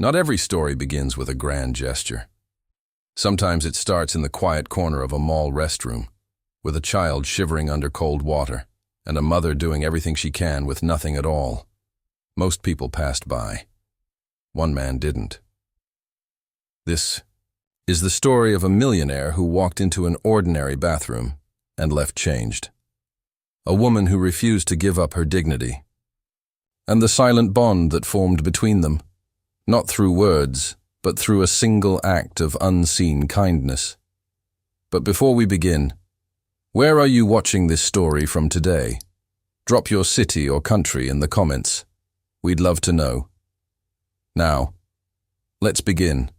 Not every story begins with a grand gesture. Sometimes it starts in the quiet corner of a mall restroom, with a child shivering under cold water, and a mother doing everything she can with nothing at all. Most people passed by. One man didn't. This is the story of a millionaire who walked into an ordinary bathroom and left changed. A woman who refused to give up her dignity. And the silent bond that formed between them, not through words, but through a single act of unseen kindness. But before we begin, where are you watching this story from today? Drop your city or country in the comments. We'd love to know. Now, let's begin.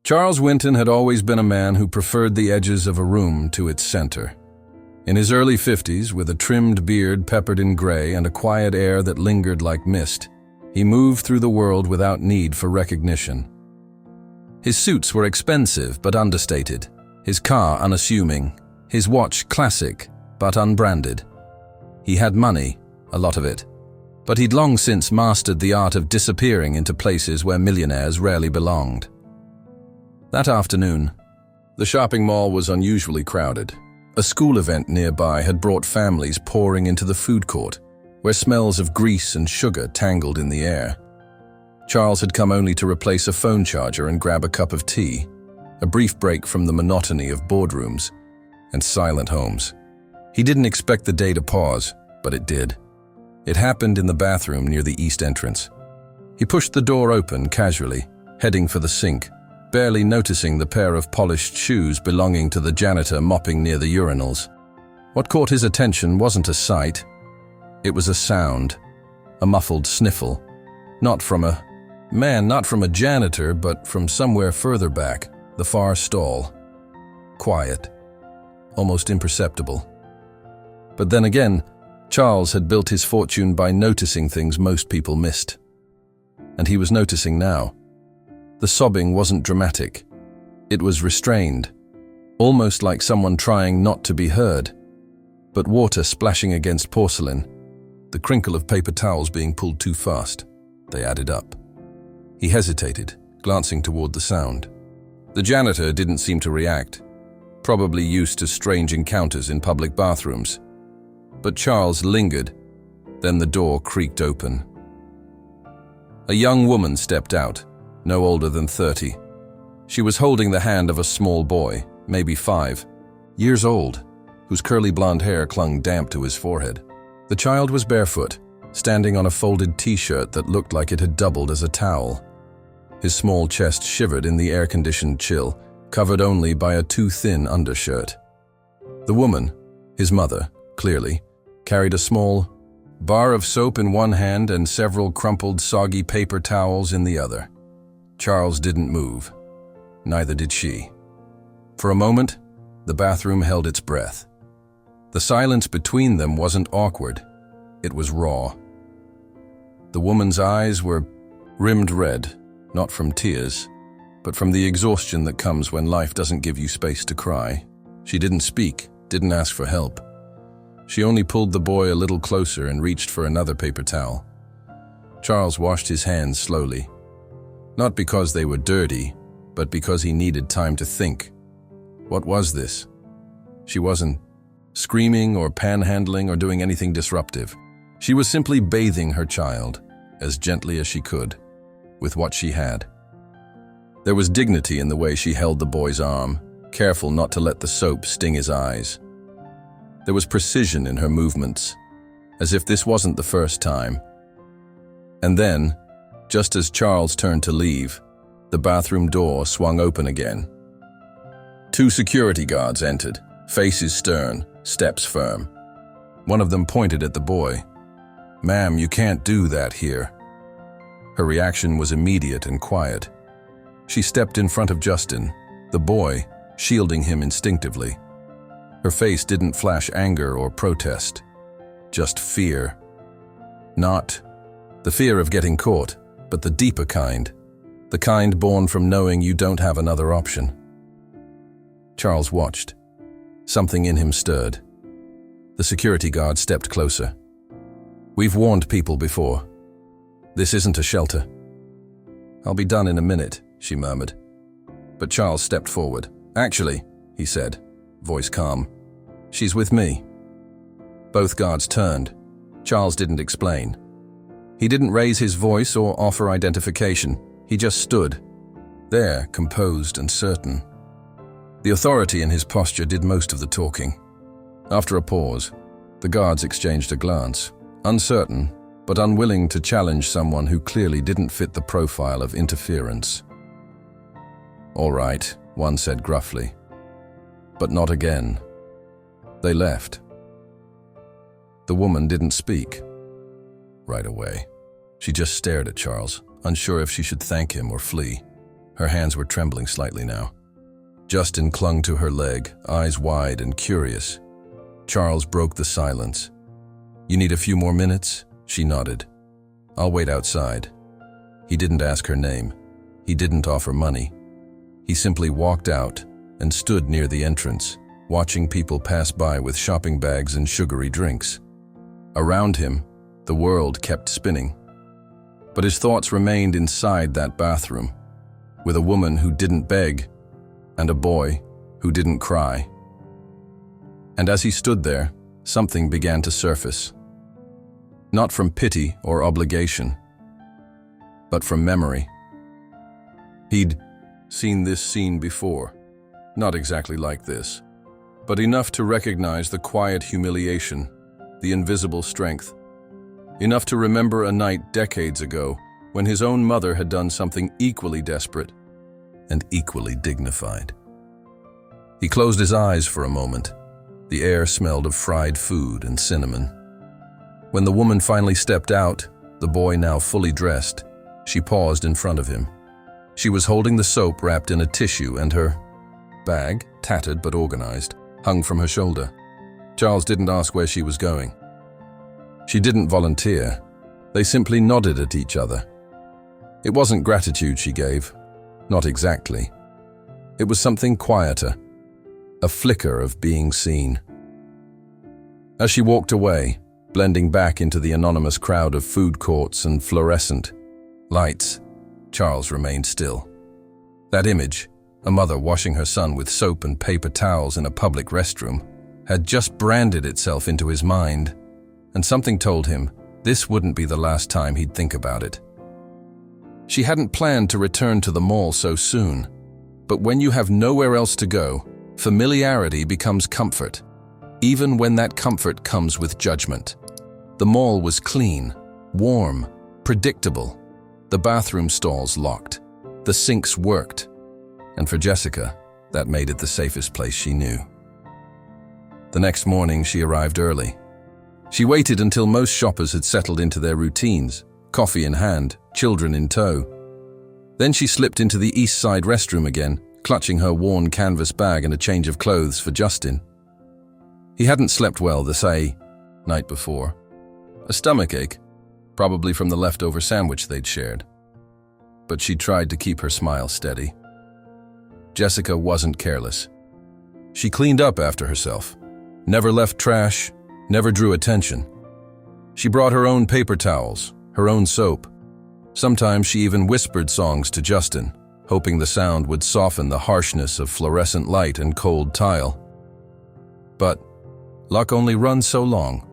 Charles Winton had always been a man who preferred the edges of a room to its center. In his early 50s, with a trimmed beard peppered in gray and a quiet air that lingered like mist, he moved through the world without need for recognition. His suits were expensive but understated, his car unassuming, his watch classic but unbranded. He had money, a lot of it, but he'd long since mastered the art of disappearing into places where millionaires rarely belonged. That afternoon, the shopping mall was unusually crowded. A school event nearby had brought families pouring into the food court, where smells of grease and sugar tangled in the air. Charles had come only to replace a phone charger and grab a cup of tea, a brief break from the monotony of boardrooms and silent homes. He didn't expect the day to pause, but it did. It happened in the bathroom near the east entrance. He pushed the door open casually, heading for the sink, barely noticing the pair of polished shoes belonging to the janitor mopping near the urinals. What caught his attention wasn't a sight. It was a sound, a muffled sniffle. Not from a janitor, but from somewhere further back, the far stall. Quiet, almost imperceptible. But then again, Charles had built his fortune by noticing things most people missed. And he was noticing now. The sobbing wasn't dramatic. It was restrained, almost like someone trying not to be heard. But water splashing against porcelain, the crinkle of paper towels being pulled too fast, they added up. He hesitated, glancing toward the sound. The janitor didn't seem to react, probably used to strange encounters in public bathrooms. But Charles lingered, then the door creaked open. A young woman stepped out, no older than 30. She was holding the hand of a small boy, maybe 5 years old, whose curly blonde hair clung damp to his forehead. The child was barefoot, standing on a folded t-shirt that looked like it had doubled as a towel. His small chest shivered in the air-conditioned chill, covered only by a too thin undershirt. The woman, his mother, clearly, carried a small bar of soap in one hand and several crumpled, soggy paper towels in the other. Charles didn't move. Neither did she. For a moment, the bathroom held its breath. The silence between them wasn't awkward. It was raw. The woman's eyes were rimmed red, not from tears, but from the exhaustion that comes when life doesn't give you space to cry. She didn't speak, didn't ask for help. She only pulled the boy a little closer and reached for another paper towel. Charles washed his hands slowly. Not because they were dirty, but because he needed time to think. What was this? She wasn't screaming or panhandling or doing anything disruptive. She was simply bathing her child, as gently as she could, with what she had. There was dignity in the way she held the boy's arm, careful not to let the soap sting his eyes. There was precision in her movements, as if this wasn't the first time. And then, just as Charles turned to leave, the bathroom door swung open again. 2 security guards entered, faces stern, steps firm. One of them pointed at the boy. "Ma'am, you can't do that here." Her reaction was immediate and quiet. She stepped in front of Justin, the boy, shielding him instinctively. Her face didn't flash anger or protest, just fear. Not the fear of getting caught, but the deeper kind, the kind born from knowing you don't have another option. Charles watched. Something in him stirred. The security guard stepped closer. "We've warned people before. "This isn't a shelter." "I'll be done in a minute," she murmured. But Charles stepped forward. "Actually," he said, voice calm, "she's with me." Both guards turned. Charles didn't explain. He didn't raise his voice or offer identification. He just stood there, composed and certain. The authority in his posture did most of the talking. After a pause, the guards exchanged a glance, uncertain but unwilling to challenge someone who clearly didn't fit the profile of interference. "All right," one said gruffly. "But not again." They left. The woman didn't speak right away. She just stared at Charles, unsure if she should thank him or flee. Her hands were trembling slightly now. Justin clung to her leg, eyes wide and curious. Charles broke the silence. "You need a few more minutes?" She nodded. "I'll wait outside." He didn't ask her name. He didn't offer money. He simply walked out and stood near the entrance, watching people pass by with shopping bags and sugary drinks. Around him, the world kept spinning. But his thoughts remained inside that bathroom, with a woman who didn't beg and a boy who didn't cry. And as he stood there, something began to surface. Not from pity or obligation, but from memory. He'd seen this scene before, not exactly like this, but enough to recognize the quiet humiliation, the invisible strength. Enough to remember a night decades ago when his own mother had done something equally desperate and equally dignified. He closed his eyes for a moment. The air smelled of fried food and cinnamon. When the woman finally stepped out, the boy now fully dressed, she paused in front of him. She was holding the soap wrapped in a tissue, and her bag, tattered but organized, hung from her shoulder. Charles didn't ask where she was going. She didn't volunteer. They simply nodded at each other. It wasn't gratitude she gave, not exactly. It was something quieter, a flicker of being seen. As she walked away, blending back into the anonymous crowd of food courts and fluorescent lights, Charles remained still. That image, a mother washing her son with soap and paper towels in a public restroom, had just branded itself into his mind, and something told him this wouldn't be the last time he'd think about it. She hadn't planned to return to the mall so soon, but when you have nowhere else to go, familiarity becomes comfort, even when that comfort comes with judgment. The mall was clean, warm, predictable. The bathroom stalls locked. The sinks worked. And for Jessica, that made it the safest place she knew. The next morning, she arrived early. She waited until most shoppers had settled into their routines, coffee in hand, children in tow. Then she slipped into the East Side restroom again, clutching her worn canvas bag and a change of clothes for Justin. He hadn't slept well the night before. A stomachache, probably from the leftover sandwich they'd shared. But she tried to keep her smile steady. Jessica wasn't careless. She cleaned up after herself, never left trash, never drew attention. She brought her own paper towels, her own soap. Sometimes she even whispered songs to Justin, hoping the sound would soften the harshness of fluorescent light and cold tile. But luck only runs so long.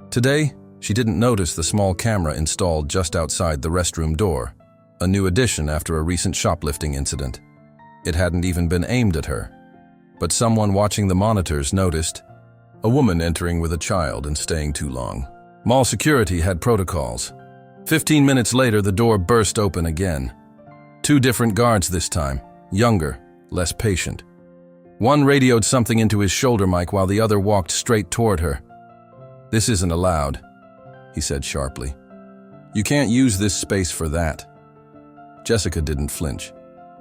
Today, she didn't notice the small camera installed just outside the restroom door, a new addition after a recent shoplifting incident. It hadn't even been aimed at her, but someone watching the monitors noticed a woman entering with a child and staying too long. Mall security had protocols. 15 minutes later, the door burst open again. 2 different guards this time, younger, less patient. One radioed something into his shoulder mic while the other walked straight toward her. "This isn't allowed," he said sharply. "You can't use this space for that." Jessica didn't flinch.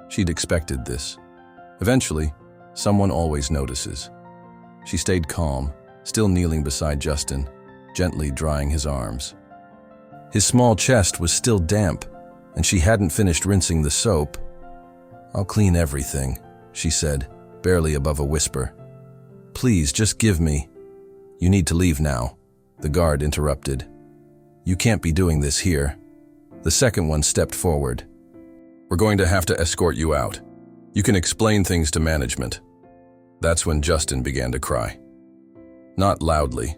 She'd expected this. Eventually, someone always notices. She stayed calm, still kneeling beside Justin, gently drying his arms. His small chest was still damp, and she hadn't finished rinsing the soap. "I'll clean everything," she said, barely above a whisper. "Please, just give me—" "You need to leave now," the guard interrupted. "You can't be doing this here." The second one stepped forward. "We're going to have to escort you out. You can explain things to management." That's when Justin began to cry. Not loudly,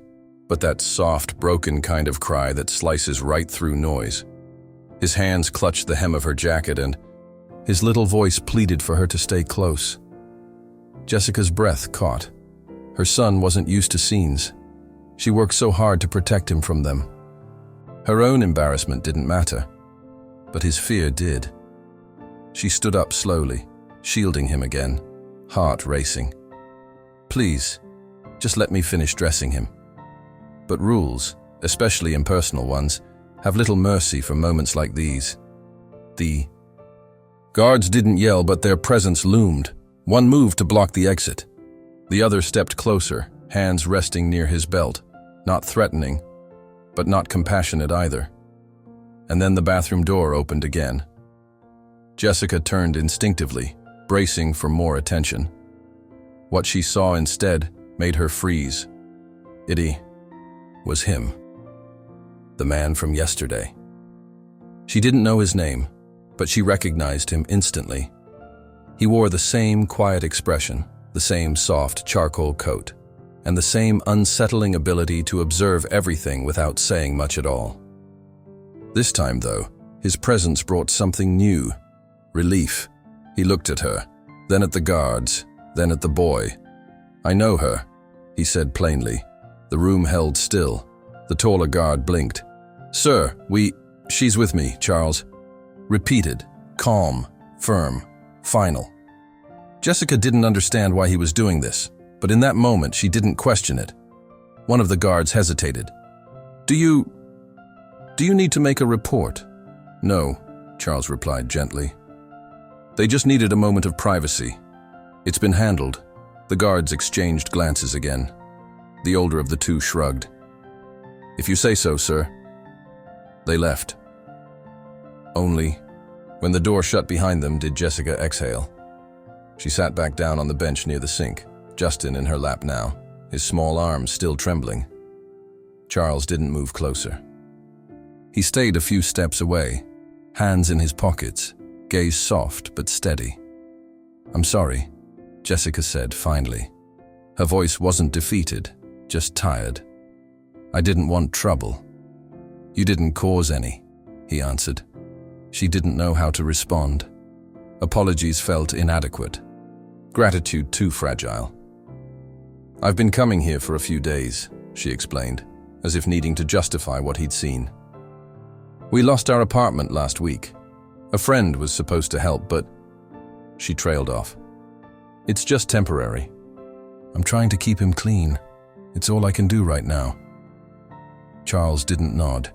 but that soft, broken kind of cry that slices right through noise. His hands clutched the hem of her jacket and his little voice pleaded for her to stay close. Jessica's breath caught. Her son wasn't used to scenes. She worked so hard to protect him from them. Her own embarrassment didn't matter, but his fear did. She stood up slowly, shielding him again, heart racing. "Please, just let me finish dressing him." But rules, especially impersonal ones, have little mercy for moments like these. The guards didn't yell, but their presence loomed. One moved to block the exit. The other stepped closer, hands resting near his belt, not threatening, but not compassionate either. And then the bathroom door opened again. Jessica turned instinctively, bracing for more attention. What she saw instead made her freeze. It was him. The man from yesterday. She didn't know his name, but she recognized him instantly. He wore the same quiet expression, the same soft charcoal coat, and the same unsettling ability to observe everything without saying much at all. This time, though, his presence brought something new. Relief. He looked at her, then at the guards, then at the boy. "I know her," he said plainly. The room held still. The taller guard blinked. "Sir, she's with me, Charles." Repeated, calm, firm, final. Jessica didn't understand why he was doing this, but in that moment she didn't question it. One of the guards hesitated. Do you need to make a report?" "No," Charles replied gently. "They just needed a moment of privacy. It's been handled." The guards exchanged glances again. The older of the two shrugged. "If you say so, sir." They left. Only, when the door shut behind them, did Jessica exhale. She sat back down on the bench near the sink, Justin in her lap now, his small arms still trembling. Charles didn't move closer. He stayed a few steps away, hands in his pockets, gaze soft but steady. "I'm sorry," Jessica said finally. Her voice wasn't defeated, just tired. "I didn't want trouble." "You didn't cause any," he answered. She didn't know how to respond. Apologies felt inadequate. Gratitude too fragile. "I've been coming here for a few days," she explained, as if needing to justify what he'd seen. "We lost our apartment last week. A friend was supposed to help, but..." She trailed off. "It's just temporary. I'm trying to keep him clean. It's all I can do right now." Charles didn't nod.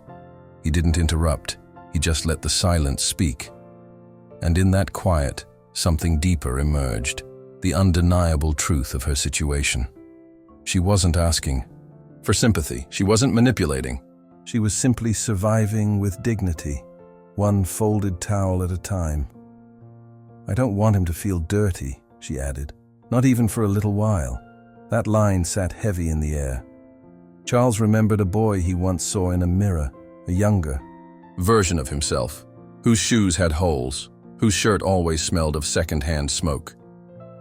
He didn't interrupt. He just let the silence speak. And in that quiet, something deeper emerged, the undeniable truth of her situation. She wasn't asking for sympathy. She wasn't manipulating. She was simply surviving with dignity, one folded towel at a time. "I don't want him to feel dirty," she added, "not even for a little while." That line sat heavy in the air. Charles remembered a boy he once saw in a mirror, a younger version of himself, whose shoes had holes, whose shirt always smelled of second-hand smoke,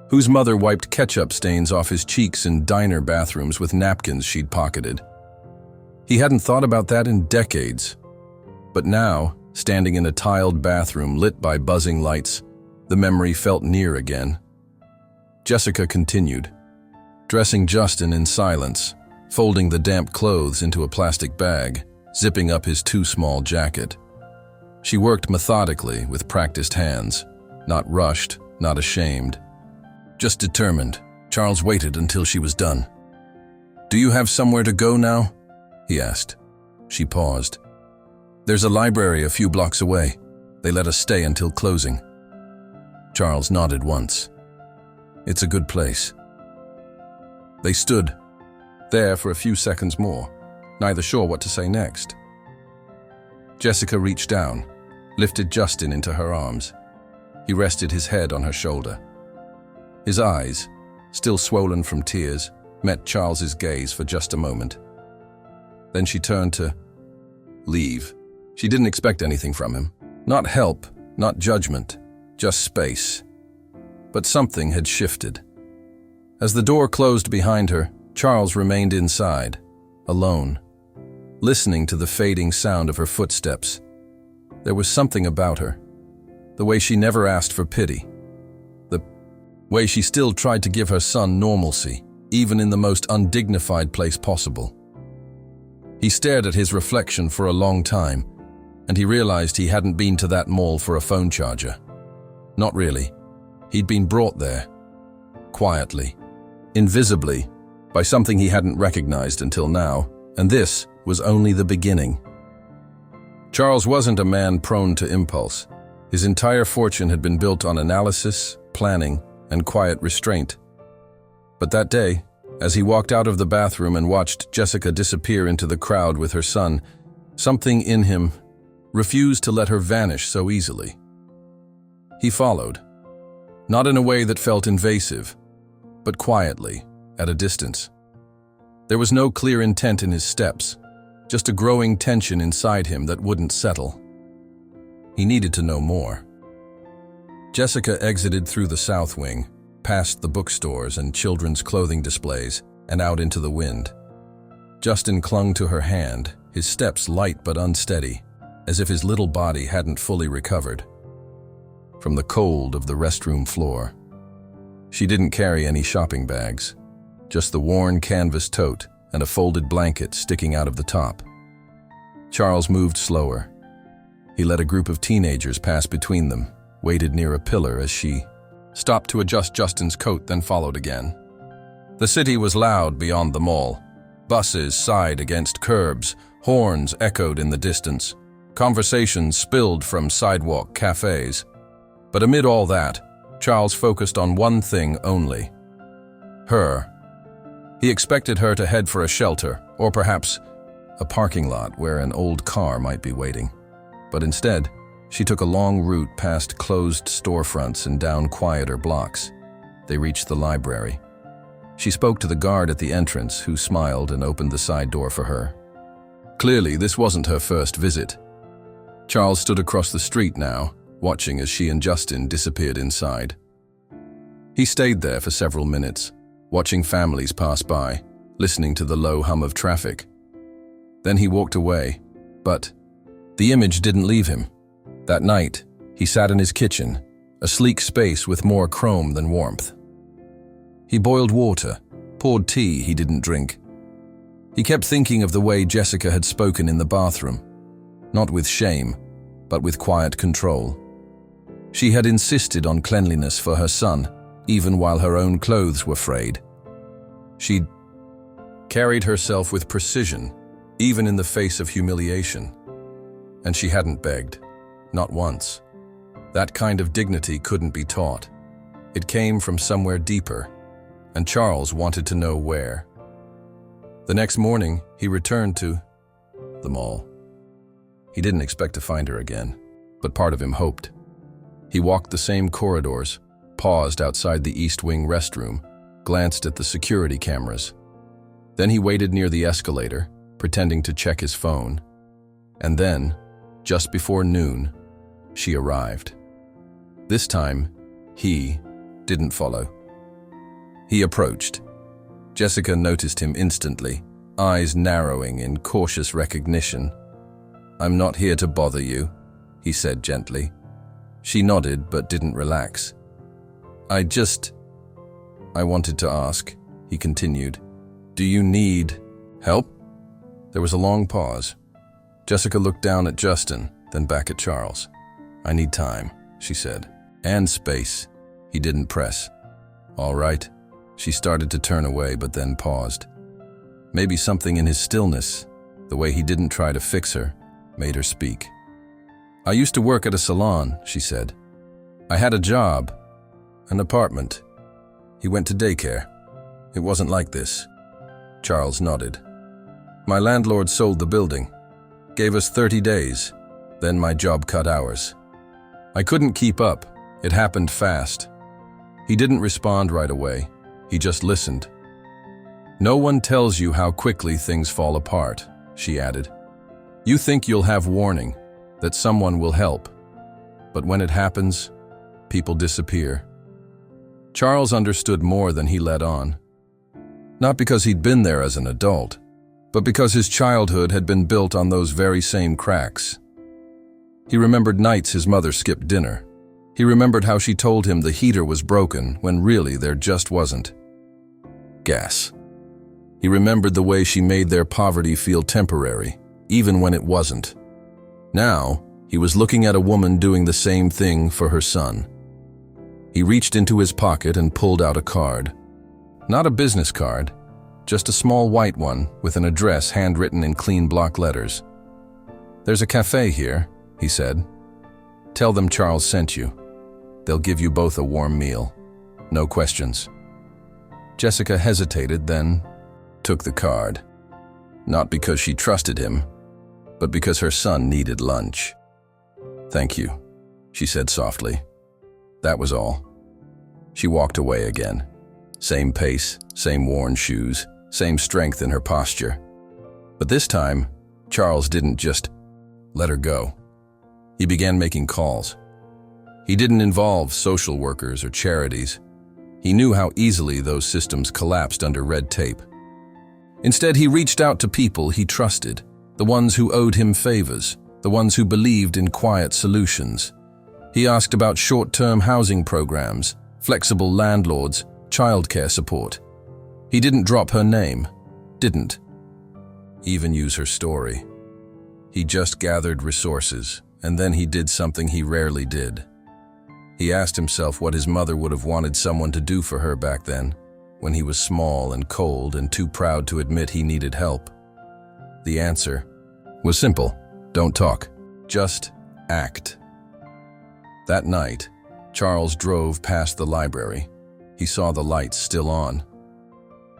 whose mother wiped ketchup stains off his cheeks in diner bathrooms with napkins she'd pocketed. He hadn't thought about that in decades. But now, standing in a tiled bathroom lit by buzzing lights, the memory felt near again. Jessica continued, dressing Justin in silence, folding the damp clothes into a plastic bag, zipping up his too small jacket. She worked methodically with practiced hands, not rushed, not ashamed. Just determined. Charles waited until she was done. "Do you have somewhere to go now?" he asked. She paused. "There's a library a few blocks away. They let us stay until closing." Charles nodded once. "It's a good place." They stood there for a few seconds more, neither sure what to say next. Jessica reached down, lifted Justin into her arms. He rested his head on her shoulder. His eyes, still swollen from tears, met Charles's gaze for just a moment. Then she turned to, leave. She didn't expect anything from him. Not help, not judgment, just space. But something had shifted. As the door closed behind her, Charles remained inside, alone, listening to the fading sound of her footsteps. There was something about her. The way she never asked for pity. The way she still tried to give her son normalcy, even in the most undignified place possible. He stared at his reflection for a long time, and he realized he hadn't been to that mall for a phone charger. Not really. He'd been brought there, quietly, invisibly, by something he hadn't recognized until now, and this was only the beginning. Charles wasn't a man prone to impulse. His entire fortune had been built on analysis, planning, and quiet restraint. But that day, as he walked out of the bathroom and watched Jessica disappear into the crowd with her son, something in him refused to let her vanish so easily. He followed, not in a way that felt invasive, but quietly, at a distance. There was no clear intent in his steps, just a growing tension inside him that wouldn't settle. He needed to know more. Jessica exited through the south wing, past the bookstores and children's clothing displays, and out into the wind. Justin clung to her hand, his steps light but unsteady, as if his little body hadn't fully recovered from the cold of the restroom floor. She didn't carry any shopping bags, just the worn canvas tote and a folded blanket sticking out of the top. Charles moved slower. He let a group of teenagers pass between them, waited near a pillar as she stopped to adjust Justin's coat, then followed again. The city was loud beyond the mall. Buses sighed against curbs, horns echoed in the distance. Conversations spilled from sidewalk cafes. But amid all that, Charles focused on one thing only: her. He expected her to head for a shelter, or perhaps a parking lot where an old car might be waiting. But instead, she took a long route past closed storefronts and down quieter blocks. They reached the library. She spoke to the guard at the entrance, who smiled and opened the side door for her. Clearly, this wasn't her first visit. Charles stood across the street now, watching as she and Justin disappeared inside. He stayed there for several minutes, watching families pass by, listening to the low hum of traffic. Then he walked away, but the image didn't leave him. That night, he sat in his kitchen, a sleek space with more chrome than warmth. He boiled water, poured tea he didn't drink. He kept thinking of the way Jessica had spoken in the bathroom, not with shame, but with quiet control. She had insisted on cleanliness for her son, even while her own clothes were frayed. She'd carried herself with precision, even in the face of humiliation. And she hadn't begged, not once. That kind of dignity couldn't be taught. It came from somewhere deeper, and Charles wanted to know where. The next morning, he returned to the mall. He didn't expect to find her again, but part of him hoped. He walked the same corridors, paused outside the East Wing restroom, glanced at the security cameras. Then he waited near the escalator, pretending to check his phone. And then, just before noon, she arrived. This time, he didn't follow. He approached. Jessica noticed him instantly, eyes narrowing in cautious recognition. "I'm not here to bother you," he said gently. She nodded but didn't relax. I wanted to ask," he continued. "Do you need help?" There was a long pause. Jessica looked down at Justin, then back at Charles. "I need time," she said. "And space." He didn't press. "All right." She started to turn away but then paused. Maybe something in his stillness, the way he didn't try to fix her, made her speak. "I used to work at a salon," she said. "I had a job, an apartment." He went to daycare. "It wasn't like this." Charles nodded. "My landlord sold the building, gave us 30 days, then my job cut hours. I couldn't keep up. It happened fast." He didn't respond right away. He just listened. "No one tells you how quickly things fall apart," she added. You think you'll have warning, that someone will help. But when it happens, people disappear. Charles understood more than he let on. Not because he'd been there as an adult, but because his childhood had been built on those very same cracks. He remembered nights his mother skipped dinner. He remembered how she told him the heater was broken when really there just wasn't. Gas. He remembered the way she made their poverty feel temporary, even when it wasn't. Now, he was looking at a woman doing the same thing for her son. He reached into his pocket and pulled out a card. Not a business card, just a small white one with an address handwritten in clean block letters. "There's a cafe here," he said. "Tell them Charles sent you. They'll give you both a warm meal. No questions." Jessica hesitated, then took the card. Not because she trusted him, but because her son needed lunch. "Thank you," she said softly. That was all. She walked away again. Same pace, same worn shoes, same strength in her posture. But this time, Charles didn't just let her go. He began making calls. He didn't involve social workers or charities. He knew how easily those systems collapsed under red tape. Instead, he reached out to people he trusted, the ones who owed him favors, the ones who believed in quiet solutions. He asked about short-term housing programs, flexible landlords, childcare support. He didn't drop her name, didn't even use her story. He just gathered resources, and then he did something he rarely did. He asked himself what his mother would have wanted someone to do for her back then, when he was small and cold and too proud to admit he needed help. The answer was simple: don't talk, just act. That night, Charles drove past the library. He saw the lights still on.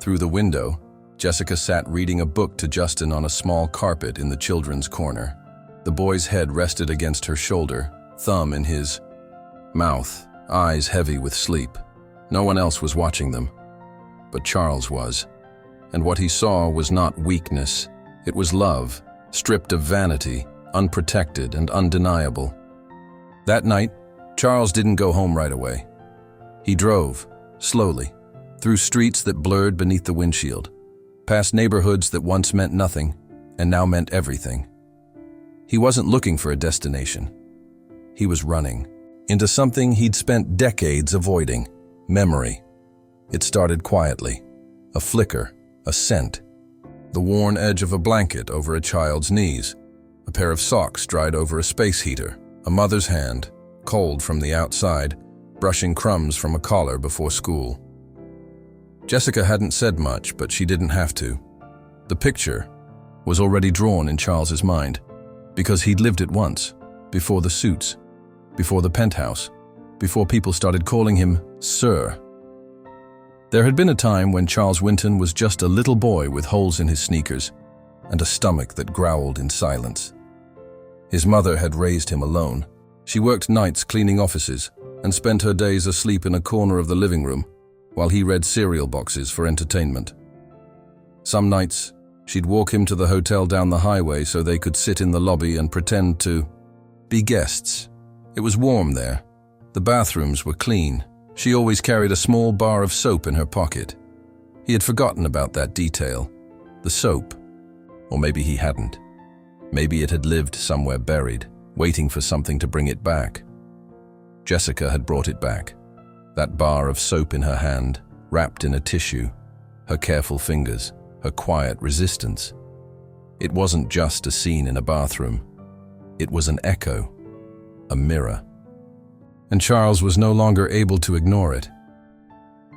Through the window, Jessica sat reading a book to Justin on a small carpet in the children's corner. The boy's head rested against her shoulder, thumb in his mouth, eyes heavy with sleep. No one else was watching them, but Charles was. And what he saw was not weakness. It was love, stripped of vanity, unprotected and undeniable. That night, Charles didn't go home right away. He drove, slowly, through streets that blurred beneath the windshield, past neighborhoods that once meant nothing and now meant everything. He wasn't looking for a destination. He was running into something he'd spent decades avoiding: memory. It started quietly, a flicker, a scent, the worn edge of a blanket over a child's knees, a pair of socks dried over a space heater, a mother's hand, cold from the outside, brushing crumbs from a collar before school. Jessica hadn't said much, but she didn't have to. The picture was already drawn in Charles's mind, because he'd lived it once, before the suits, before the penthouse, before people started calling him Sir. There had been a time when Charles Winton was just a little boy with holes in his sneakers and a stomach that growled in silence. His mother had raised him alone. She worked nights cleaning offices and spent her days asleep in a corner of the living room while he read cereal boxes for entertainment. Some nights, she'd walk him to the hotel down the highway so they could sit in the lobby and pretend to be guests. It was warm there. The bathrooms were clean. She always carried a small bar of soap in her pocket. He had forgotten about that detail. The soap. Or maybe he hadn't. Maybe it had lived somewhere buried, waiting for something to bring it back. Jessica had brought it back. That bar of soap in her hand, wrapped in a tissue, her careful fingers, her quiet resistance. It wasn't just a scene in a bathroom. It was an echo, a mirror. And Charles was no longer able to ignore it.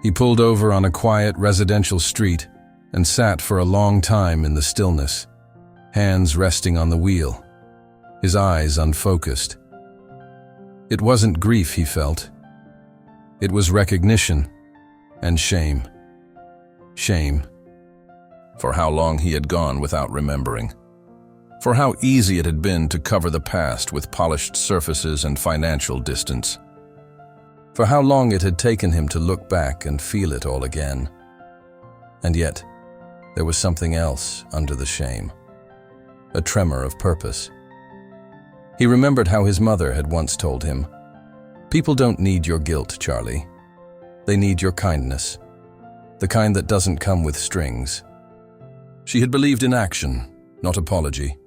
He pulled over on a quiet residential street and sat for a long time in the stillness, hands resting on the wheel, his eyes unfocused. It wasn't grief he felt. It was recognition and shame. Shame for how long he had gone without remembering, for how easy it had been to cover the past with polished surfaces and financial distance, for how long it had taken him to look back and feel it all again. And yet, there was something else under the shame. a tremor of purpose. He remembered how his mother had once told him, "People don't need your guilt, Charlie. They need your kindness, the kind that doesn't come with strings." She had believed in action, not apology,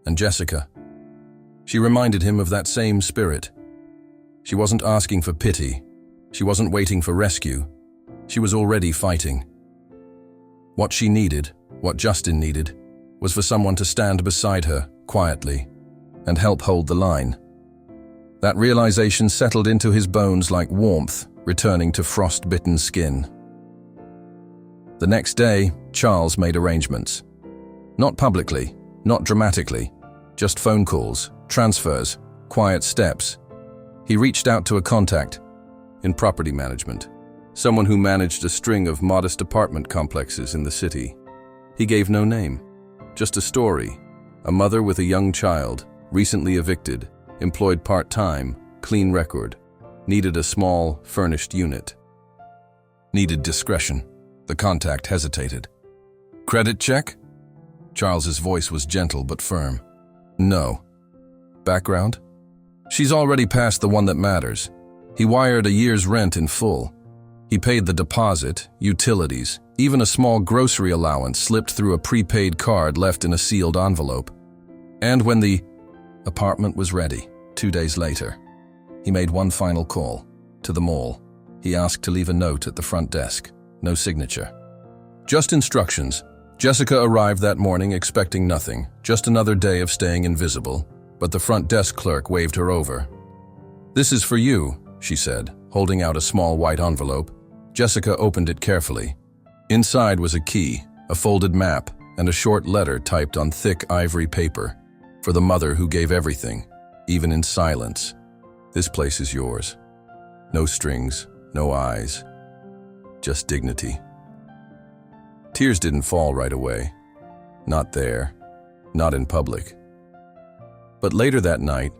and Jessica. She reminded him of that same spirit. She wasn't asking for pity. She wasn't waiting for rescue. She was already fighting. What she needed, what Justin needed, was for someone to stand beside her, quietly, and help hold the line. That realization settled into his bones like warmth, returning to frost-bitten skin. The next day, Charles made arrangements. Not publicly, not dramatically, just phone calls, transfers, quiet steps. He reached out to a contact in property management, someone who managed a string of modest apartment complexes in the city. He gave no name, just a story. A mother with a young child, recently evicted, employed part-time, clean record, needed a small, furnished unit. Needed discretion. The contact hesitated. "Credit check?" Charles's voice was gentle but firm. "No." "Background?" "She's already past the one that matters." He wired a year's rent in full. He paid the deposit, utilities, even a small grocery allowance slipped through a prepaid card left in a sealed envelope. And when the apartment was ready, 2 days later, he made one final call, to the mall. He asked to leave a note at the front desk. No signature. Just instructions. Jessica arrived that morning expecting nothing, just another day of staying invisible, but the front desk clerk waved her over. "This is for you," she said, holding out a small white envelope. Jessica opened it carefully. Inside was a key, a folded map, and a short letter typed on thick ivory paper. For the mother who gave everything, even in silence. "This place is yours. No strings, no eyes. Just dignity." Tears didn't fall right away. Not there. Not in public. But later that night,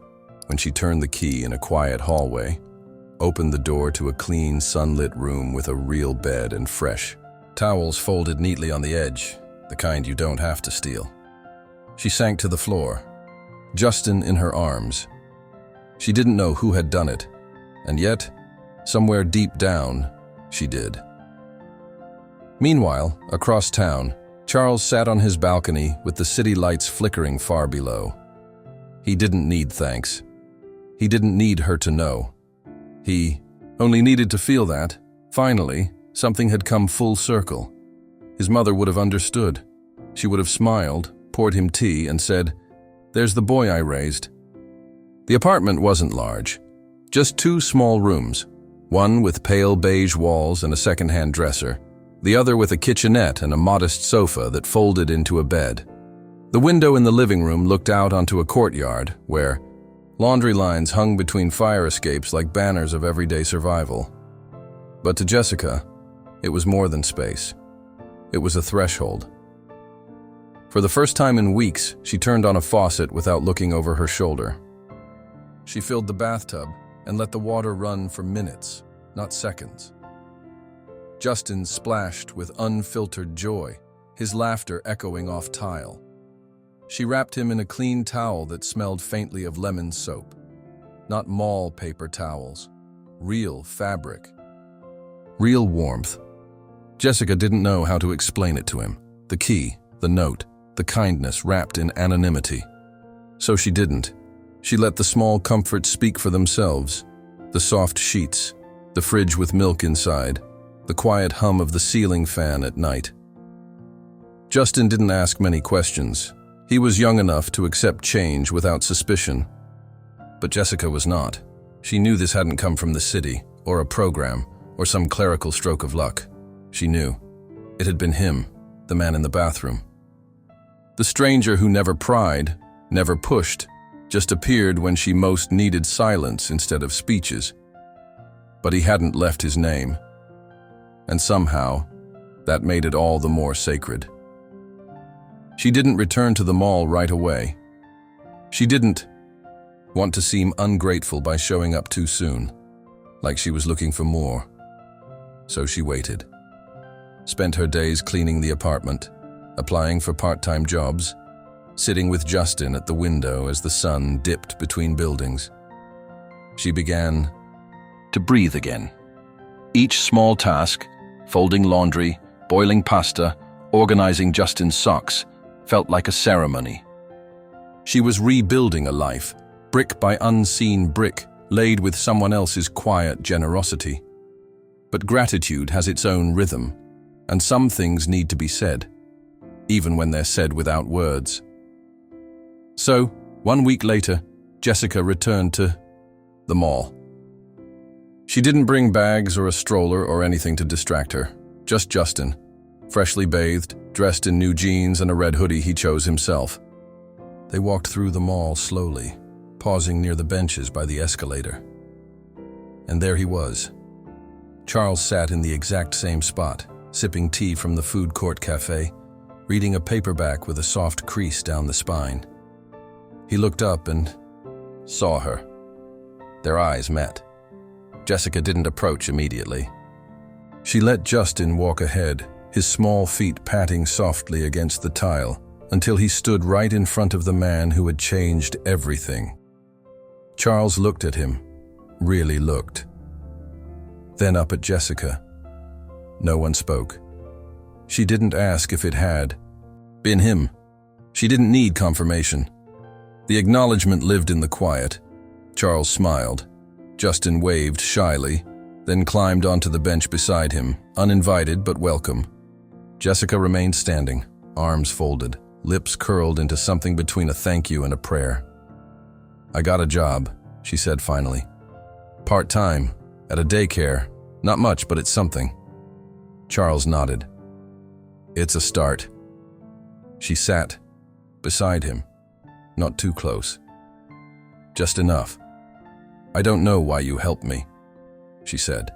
when she turned the key in a quiet hallway, opened the door to a clean, sunlit room with a real bed and fresh towels folded neatly on the edge, the kind you don't have to steal. She sank to the floor, Justin in her arms. She didn't know who had done it, and yet, somewhere deep down, she did. Meanwhile, across town, Charles sat on his balcony with the city lights flickering far below. He didn't need thanks. He didn't need her to know. He only needed to feel that, finally, something had come full circle. His mother would have understood. She would have smiled, poured him tea, and said, "There's the boy I raised." The apartment wasn't large. Just 2 small rooms, one with pale beige walls and a second-hand dresser, the other with a kitchenette and a modest sofa that folded into a bed. The window in the living room looked out onto a courtyard where laundry lines hung between fire escapes like banners of everyday survival. But to Jessica, it was more than space. It was a threshold. For the first time in weeks, she turned on a faucet without looking over her shoulder. She filled the bathtub and let the water run for minutes, not seconds. Justin splashed with unfiltered joy, his laughter echoing off tile. She wrapped him in a clean towel that smelled faintly of lemon soap. Not mall paper towels. Real fabric. Real warmth. Jessica didn't know how to explain it to him. The key, the note, the kindness wrapped in anonymity. So she didn't. She let the small comforts speak for themselves. The soft sheets, the fridge with milk inside, the quiet hum of the ceiling fan at night. Justin didn't ask many questions. He was young enough to accept change without suspicion. But Jessica was not. She knew this hadn't come from the city, or a program, or some clerical stroke of luck. She knew. It had been him, the man in the bathroom. The stranger who never pried, never pushed, just appeared when she most needed silence instead of speeches. But he hadn't left his name. And somehow, that made it all the more sacred. She didn't return to the mall right away. She didn't want to seem ungrateful by showing up too soon, like she was looking for more. So she waited. Spent her days cleaning the apartment, applying for part-time jobs, sitting with Justin at the window as the sun dipped between buildings. She began to breathe again. Each small task, folding laundry, boiling pasta, organizing Justin's socks, felt like a ceremony. She was rebuilding a life, brick by unseen brick, laid with someone else's quiet generosity. But gratitude has its own rhythm, and some things need to be said, even when they're said without words. So, 1 week later, Jessica returned to the mall. She didn't bring bags or a stroller or anything to distract her, just Justin, freshly bathed, dressed in new jeans and a red hoodie he chose himself. They walked through the mall slowly, pausing near the benches by the escalator. And there he was. Charles sat in the exact same spot, sipping tea from the food court cafe, reading a paperback with a soft crease down the spine. He looked up and saw her. Their eyes met. Jessica didn't approach immediately. She let Justin walk ahead, his small feet patting softly against the tile, until he stood right in front of the man who had changed everything. Charles looked at him, really looked. Then up at Jessica. No one spoke. She didn't ask if it had been him. She didn't need confirmation. The acknowledgement lived in the quiet. Charles smiled. Justin waved shyly, then climbed onto the bench beside him, uninvited but welcome. Jessica remained standing, arms folded, lips curled into something between a thank you and a prayer. "I got a job," she said finally. "Part-time, at a daycare. Not much, but it's something." Charles nodded. "It's a start." She sat beside him, not too close. "Just enough. I don't know why you helped me," she said.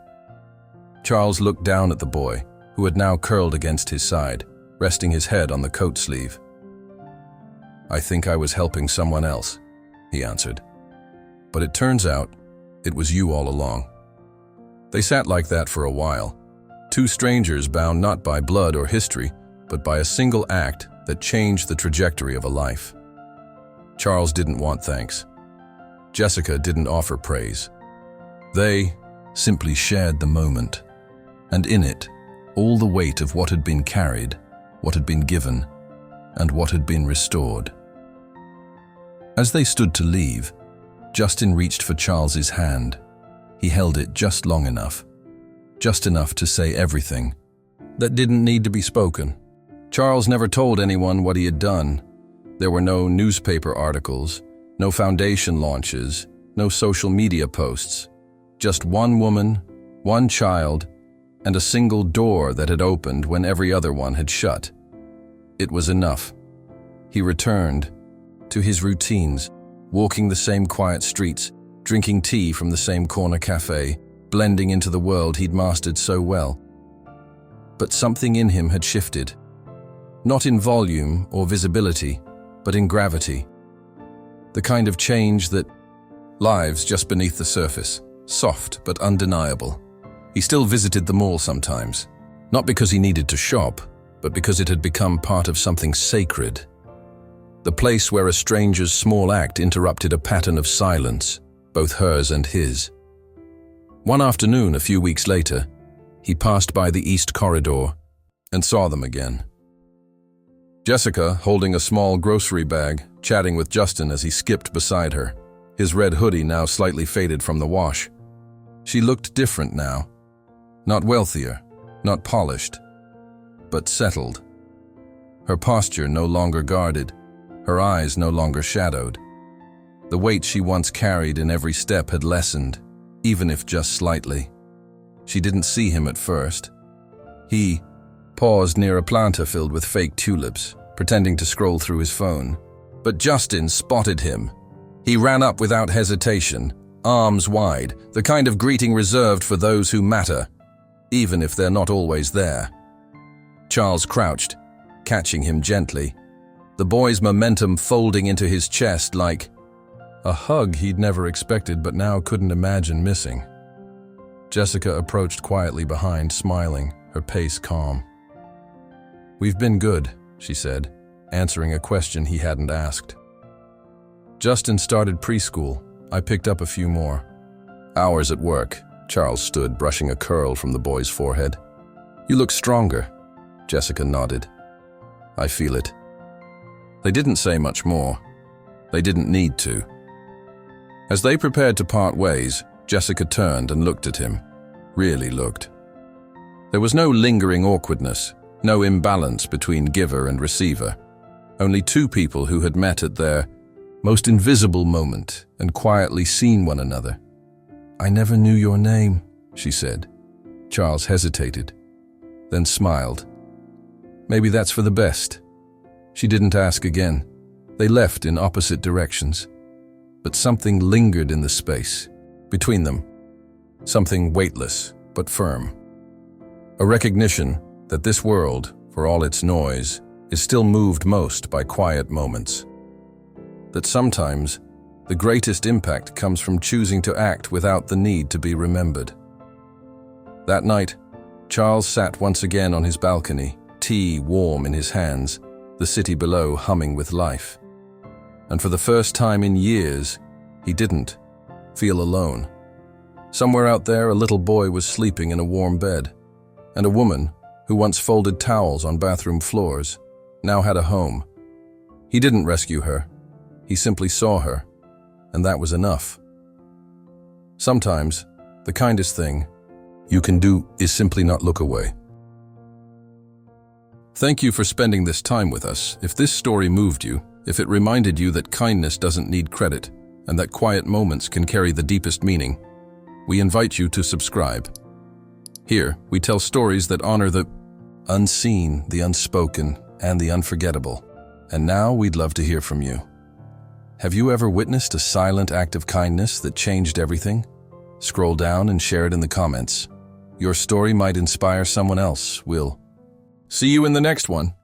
Charles looked down at the boy, who had now curled against his side, resting his head on the coat sleeve. "I think I was helping someone else," he answered. "But it turns out it was you all along." They sat like that for a while, two strangers bound not by blood or history, but by a single act that changed the trajectory of a life. Charles didn't want thanks. Jessica didn't offer praise. They simply shared the moment, and in it, all the weight of what had been carried, what had been given, and what had been restored. As they stood to leave, Justin reached for Charles's hand. He held it just long enough, just enough to say everything that didn't need to be spoken. Charles never told anyone what he had done. There were no newspaper articles, no foundation launches, no social media posts. Just one woman, one child, and a single door that had opened when every other one had shut. It was enough. He returned to his routines, walking the same quiet streets, drinking tea from the same corner cafe, blending into the world he'd mastered so well. But something in him had shifted. Not in volume or visibility, but in gravity. The kind of change that lives just beneath the surface, soft but undeniable. He still visited the mall sometimes, not because he needed to shop, but because it had become part of something sacred. The place where a stranger's small act interrupted a pattern of silence, both hers and his. One afternoon, a few weeks later, he passed by the East Corridor and saw them again. Jessica, holding a small grocery bag, chatting with Justin as he skipped beside her, his red hoodie now slightly faded from the wash. She looked different now. Not wealthier, not polished, but settled. Her posture no longer guarded, her eyes no longer shadowed. The weight she once carried in every step had lessened, even if just slightly. She didn't see him at first. He paused near a planter filled with fake tulips, pretending to scroll through his phone. But Justin spotted him. He ran up without hesitation, arms wide, the kind of greeting reserved for those who matter, even if they're not always there. Charles crouched, catching him gently, the boy's momentum folding into his chest like a hug he'd never expected but now couldn't imagine missing. Jessica approached quietly behind, smiling, her pace calm. "We've been good," she said, answering a question he hadn't asked. Justin started preschool. I picked up a few more. Hours at work. Charles stood, brushing a curl from the boy's forehead. "You look stronger." Jessica nodded. "I feel it." They didn't say much more. They didn't need to. As they prepared to part ways, Jessica turned and looked at him. Really looked. There was no lingering awkwardness, no imbalance between giver and receiver. Only two people who had met at their most invisible moment and quietly seen one another. "I never knew your name," she said. Charles hesitated, then smiled. Maybe that's for the best. She didn't ask again. They left in opposite directions. But something lingered in the space between them. Something weightless but firm. A recognition that this world, for all its noise, is still moved most by quiet moments. That sometimes the greatest impact comes from choosing to act without the need to be remembered. That night, Charles sat once again on his balcony, tea warm in his hands, the city below humming with life. And for the first time in years, he didn't feel alone. Somewhere out there, a little boy was sleeping in a warm bed, and a woman, who once folded towels on bathroom floors, now had a home. He didn't rescue her. He simply saw her, and that was enough. Sometimes, the kindest thing you can do is simply not look away. Thank you for spending this time with us. If this story moved you, if it reminded you that kindness doesn't need credit, and that quiet moments can carry the deepest meaning, we invite you to subscribe. Here, we tell stories that honor the unseen, the unspoken, and the unforgettable. And now we'd love to hear from you. Have you ever witnessed a silent act of kindness that changed everything? Scroll down and share it in the comments. Your story might inspire someone else. We'll see you in the next one.